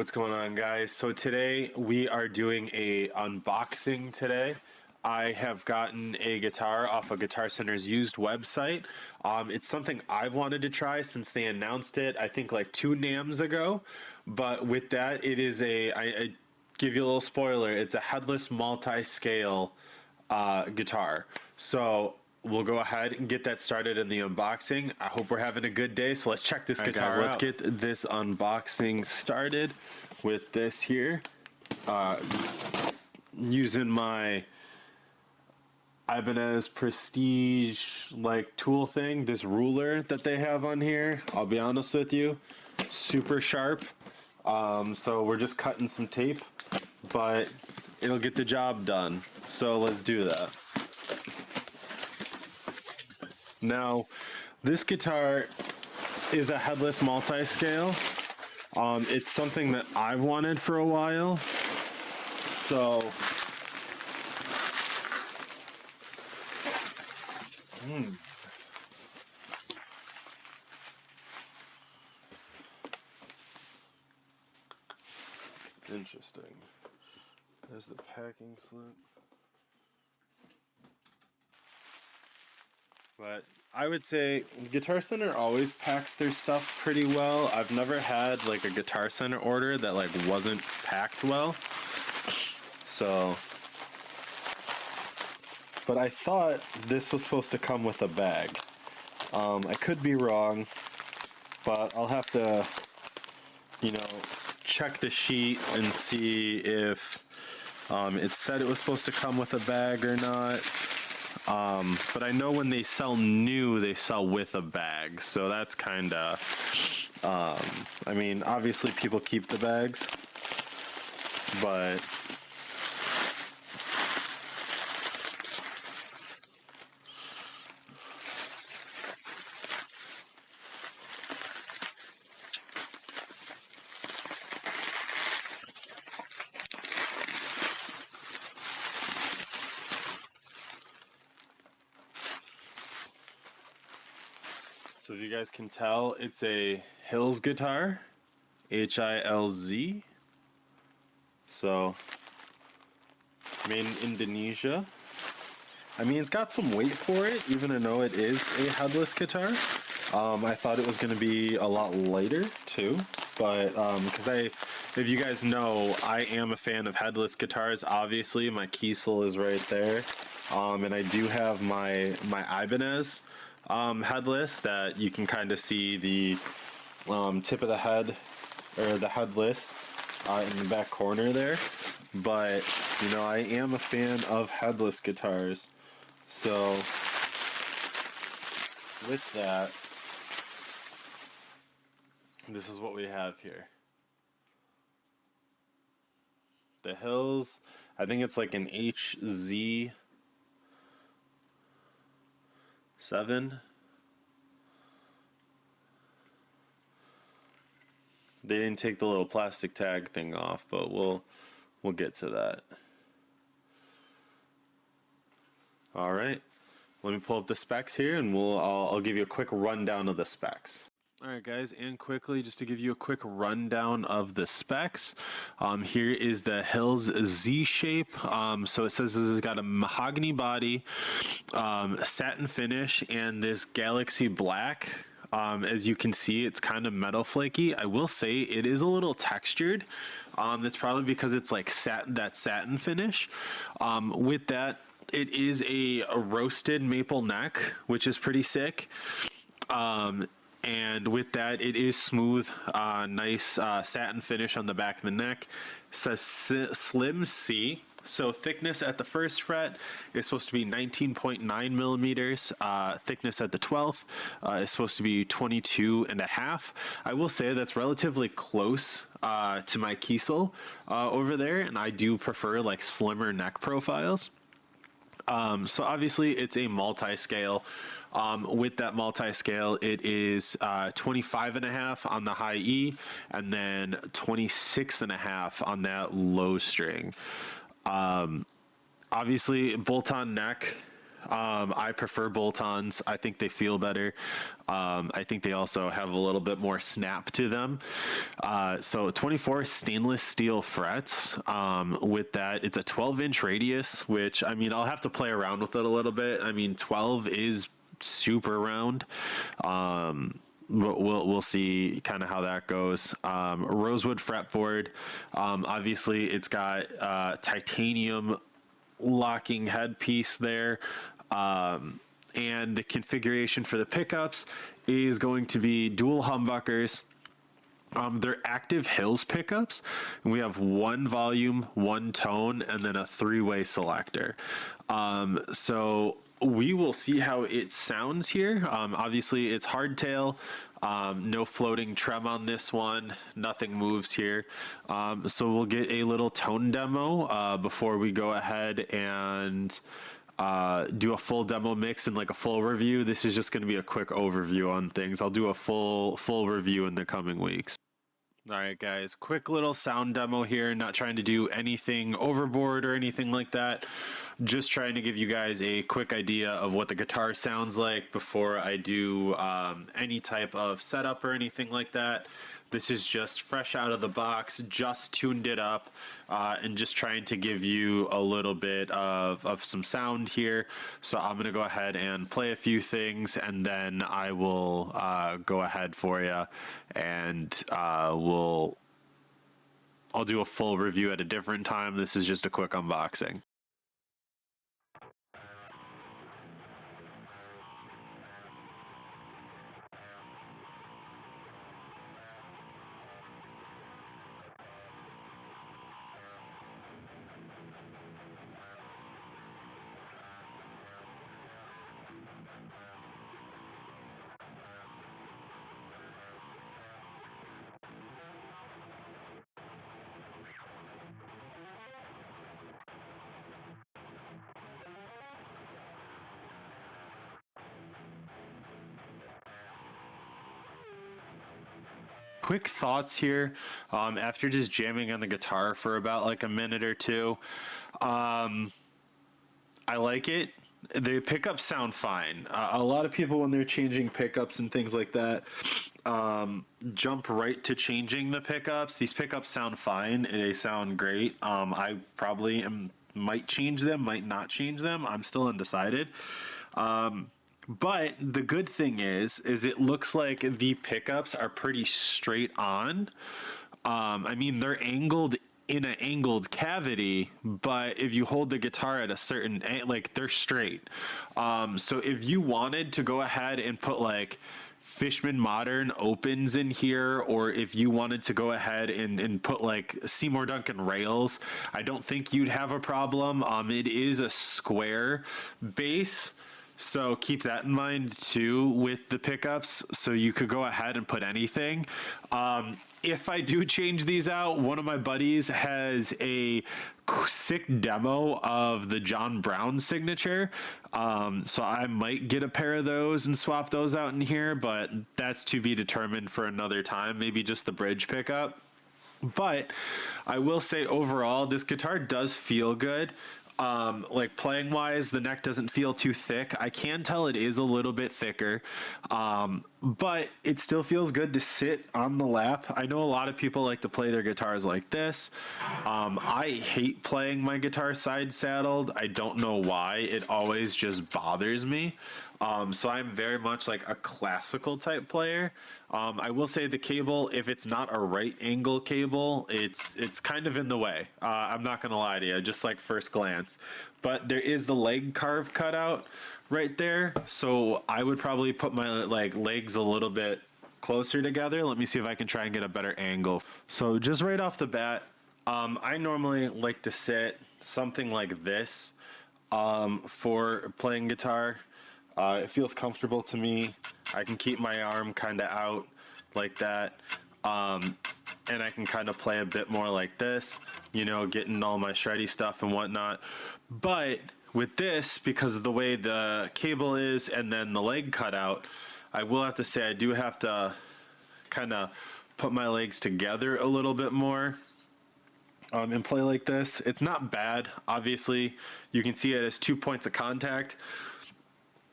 What's going on, guys? So today we are doing a unboxing today. I have gotten a guitar off of Guitar Center's used website. It's something I've wanted to try since they announced it, I think like 2 NAMs ago. But with that, it is I give you a little spoiler, it's a headless multi-scale guitar. So we'll go ahead and get that started in the unboxing. I hope we're having a good day. So let's check this guitar out. Let's get this unboxing started with this here. Using my Ibanez Prestige like tool thing, this ruler that they have on here. I'll be honest with you, super sharp. So we're just cutting some tape, but it'll get the job done. So let's do that. Now, this guitar is a headless multi-scale. It's something that I've wanted for a while. So, interesting. There's the packing slip. But I would say Guitar Center always packs their stuff pretty well. I've never had like a Guitar Center order that like wasn't packed well. So, but I thought this was supposed to come with a bag. I could be wrong, but I'll have to, check the sheet and see if it said it was supposed to come with a bag or not. But I know when they sell new, they sell with a bag. So that's kind of, I mean, obviously people keep the bags, but so if you guys can tell, it's a Hills guitar, H-I-L-Z. So, made in Indonesia. I mean, it's got some weight for it, even though it is a headless guitar. I thought it was going to be a lot lighter too, but because if you guys know, I am a fan of headless guitars. Obviously, my Kiesel is right there, and I do have my Ibanez headless that you can kind of see the tip of the head or the headless in the back corner there. But I am a fan of headless guitars, so with that, this is what we have here. The Hills, I think it's like an HZ7. They didn't take the little plastic tag thing off, but we'll get to that. All right, let me pull up the specs here, and I'll give you a quick rundown of the specs. All right, guys, and quickly, just to give you a quick rundown of the specs, here is the Hills Z shape. So it says this has got a mahogany body, satin finish, and this galaxy black. As you can see, it's kind of metal flaky. I will say it is a little textured. That's probably because it's like satin finish. With that, it is a roasted maple neck, which is pretty sick. And with that, it is smooth, nice satin finish on the back of the neck. It says Slim C. So thickness at the first fret is supposed to be 19.9 millimeters. Thickness at the 12th is supposed to be 22.5. I will say that's relatively close to my Kiesel over there, and I do prefer like slimmer neck profiles. So obviously it's a multi-scale. With that multi-scale, it is 25.5 on the high E, and then 26.5 on that low string. Obviously bolt-on neck, I prefer bolt-ons. I think they feel better. I think they also have a little bit more snap to them. So 24 stainless steel frets. With that, it's a 12-inch radius, which, I mean, I'll have to play around with it a little bit. I mean, 12 is super round. We'll see kind of how that goes. Rosewood fretboard. Obviously, it's got titanium locking headpiece there. And the configuration for the pickups is going to be dual humbuckers. They're active Hills pickups. And we have one volume, one tone, and then a three-way selector. So we will see how it sounds here. Obviously, it's hardtail. No floating trem on this one. Nothing moves here. So we'll get a little tone demo before we go ahead and do a full demo mix and like a full review. This is just going to be a quick overview on things. I'll do a full review in the coming weeks. All right, guys, quick little sound demo here. Not trying to do anything overboard or anything like that. Just trying to give you guys a quick idea of what the guitar sounds like before I do any type of setup or anything like that. This is just fresh out of the box, just tuned it up, and just trying to give you a little bit of some sound here. So I'm going to go ahead and play a few things, and then I will go ahead for you, and I'll do a full review at a different time. This is just a quick unboxing. Quick thoughts here after just jamming on the guitar for about like a minute or two. I like it. The pickups sound fine. A lot of people, when they're changing pickups and things like that, jump right to changing the pickups. These pickups sound fine. They sound great. I probably might change them, might not change them. I'm still undecided. But the good thing is it looks like the pickups are pretty straight on. I mean, they're angled in an angled cavity, but if you hold the guitar at a certain, like, they're straight. So if you wanted to go ahead and put like Fishman Modern opens in here, or if you wanted to go ahead and put like Seymour Duncan rails, I don't think you'd have a problem. It is a square base, so keep that in mind too with the pickups. So you could go ahead and put anything. If I do change these out, one of my buddies has a sick demo of the John Brown signature. So I might get a pair of those and swap those out in here, but that's to be determined for another time. Maybe just the bridge pickup. But I will say overall, this guitar does feel good. Like playing wise, the neck doesn't feel too thick. I can tell it is a little bit thicker, but it still feels good to sit on the lap. I know a lot of people like to play their guitars like this. I hate playing my guitar side saddled. I don't know why. It always just bothers me. So I'm very much like a classical type player. I will say the cable, if it's not a right angle cable, it's kind of in the way. I'm not gonna lie to you, just like first glance. But there is the leg carve cutout right there, so I would probably put my like legs a little bit closer together. Let me see if I can try and get a better angle. So just right off the bat, I normally like to sit something like this for playing guitar. It feels comfortable to me. I can keep my arm kind of out like that. And I can kind of play a bit more like this, you know, getting all my shreddy stuff and whatnot. But with this, because of the way the cable is and then the leg cutout, I will have to say I do have to kind of put my legs together a little bit more. and play like this. It's not bad. Obviously, you can see it as 2 points of contact.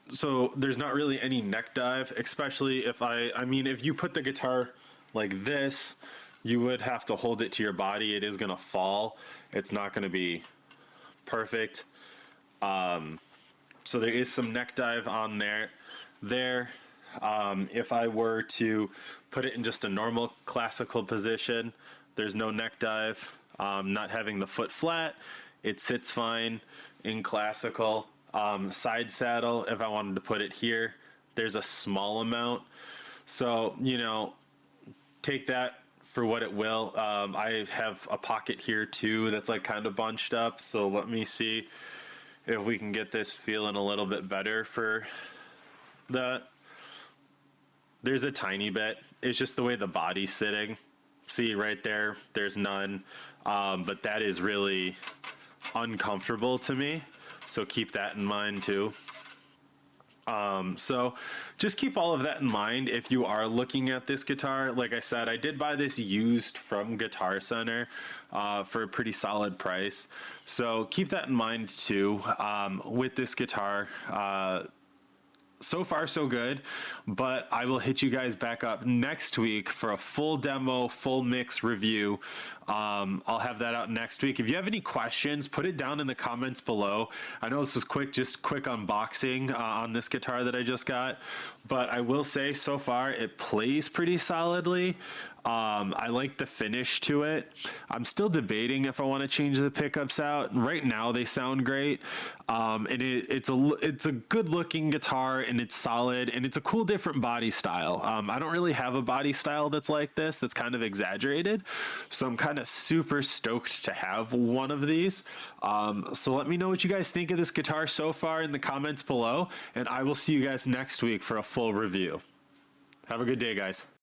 So there's not really any neck dive, especially if I mean, if you put the guitar like this, you would have to hold it to your body. It is going to fall. It's not going to be perfect. So there is some neck dive on there. If I were to put it in just a normal classical position, there's no neck dive. Not having the foot flat, it sits fine in classical. Side saddle, if I wanted to put it here, there's a small amount. So, you know, take that for what it will. I have a pocket here too that's like kind of bunched up. So let me see if we can get this feeling a little bit better for that. There's a tiny bit. It's just the way the body's sitting. See right there, there's none. But that is really uncomfortable to me. So keep that in mind too. So just keep all of that in mind if you are looking at this guitar. Like I said, I did buy this used from Guitar Center for a pretty solid price. So keep that in mind too with this guitar. So far so good, but I will hit you guys back up next week for a full demo, full mix review. I'll have that out next week. If you have any questions, put it down in the comments below. I know this is quick, just quick unboxing on this guitar that I just got, but I will say so far it plays pretty solidly. I like the finish to it. I'm still debating if I want to change the pickups out. Right now they sound great. And it's a good looking guitar, and it's solid, and it's a cool different body style. I don't really have a body style that's like this, that's kind of exaggerated. So I'm kind of super stoked to have one of these. So let me know what you guys think of this guitar so far in the comments below, and I will see you guys next week for a full review. Have a good day, guys.